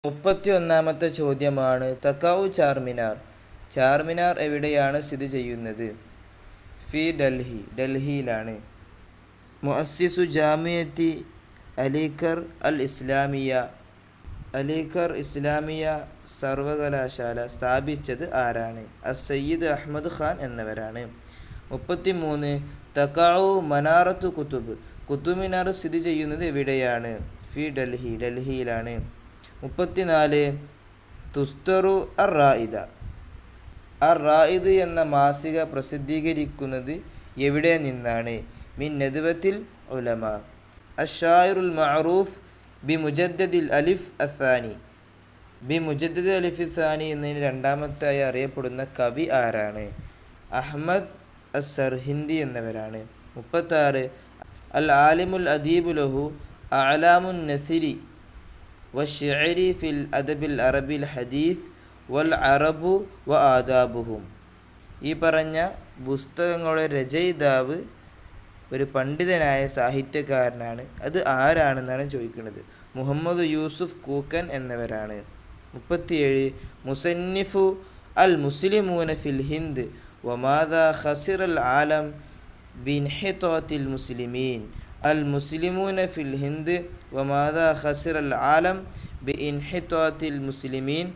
31-ാമത്തെ ചോദ്യമാണ് തഖൗ ചാർമിനാർ. ചാർമിനാർ എവിടെയാണ് സ്ഥിതി ചെയ്യുന്നത്? ഫി ഡൽഹി, ഡൽഹിയിലാണ്. മുഅസ്സിസു ജാമിയത്തി അലിഗർ അൽ ഇസ്ലാമിയ, അലിഗർ ഇസ്ലാമിയ സർവകലാശാല സ്ഥാപിച്ചത് ആരാണ്? സയ്യിദ് അഹ്മദ് ഖാൻ എന്നവരാണ്. 33 തഖഉ മനാറത്തു കുതുബ്, കുതുബ് മിനാർ സ്ഥിതി ചെയ്യുന്നത് എവിടെയാണ്? ഫി ഡൽഹി, ഡൽഹിയിലാണ്. 34 തുസ്തറു അർ റായിദ, അർ റായിദ് എന്ന മാസിക പ്രസിദ്ധീകരിക്കുന്നത് എവിടെ നിന്നാണ്? മിൻ നദ്വത്തിൽ ഉലമ. അഷായിറുൽ മഅറൂഫ് ബി മുജദ്ദദിൽ അലിഫ് അസാനി, ബി മുജദ്ദദ് അലിഫ് സാനി എന്നതിന് രണ്ടാമത്തായി അറിയപ്പെടുന്ന കവി ആരാണ്? അഹ്മദ് അസ്സർഹിന്ദി എന്നവരാണ്. 36 അൽ ആലിമുൽ അദീബു ലഹു അഅലാമുൻ നസിരി വശിഅരി ഫിൽ അദബിൽ അറബിൽ ഹദീസ് വൽ അറബു വ ആദാബുഹും. ഈ പറഞ്ഞ പുസ്തകങ്ങളുടെ രചയിതാവ് ഒരു പണ്ഡിതനായ സാഹിത്യകാരനാണ്. അത് ആരാണെന്നാണ് ചോദിക്കുന്നത്. മുഹമ്മദ് യൂസുഫ് കൂക്കൻ എന്നവരാണ്. 37 മുസന്നിഫു അൽ മുസ്ലിമൂന ഫിൽ ഹിന്ദ് വമാദാ ഖസിറൽ ആലം ബിൻഹിതാത്തിൽ മുസ്ലിമീൻ. അൽ മുസ്ലിമൂന ഫിൽ ഹിന്ദ് വമാദാ ഖസിറൽ ആലം ബിൻഹിതാത്തിൽ മുസ്ലിമീൻ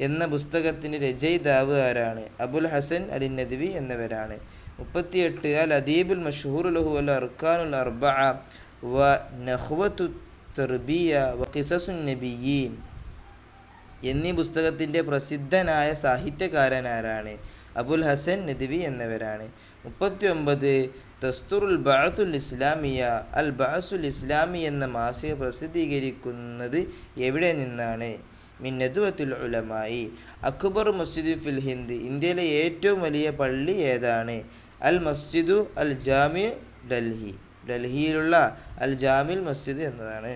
എന്ന പുസ്തകത്തിൻ്റെ രചയിതാവ് ആരാണ്? അബുൽ ഹസൻ അലി നദ്വി എന്നവരാണ്. 38 അൽ അദീബുൽ മഷ്ഹൂർ ലഹു അൽ അർക്കാനുൽ അർബഅ വ നഖ്വത്തു തർബിയ വ ഖിസസുൻ നബിയീൻ എന്നീ പുസ്തകത്തിൻ്റെ പ്രസിദ്ധനായ സാഹിത്യകാരൻ ആരാണ്? അബുൽ ഹസൻ നദ്വി എന്നവരാണ്. 39 ദസ്തുറുൽ ബഅസുൽ ഇസ്ലാമിയ, അൽ ബഅസുൽ ഇസ്ലാമി എന്ന മാസിക പ്രസിദ്ധീകരിക്കുന്നത് എവിടെ നിന്നാണ്? മിൻ നദ്വത്തുൽ ഉലമായി. അക്ബർ മസ്ജിദ് ഫിൽ ഹിന്ദ്, ഇന്ത്യയിലെ ഏറ്റവും വലിയ പള്ളി ഏതാണ്? അൽ മസ്ജിദു അൽ ജാമി ഡൽഹി, ഡൽഹിയിലുള്ള അൽ ജാമിൽ മസ്ജിദ് എന്നതാണ്.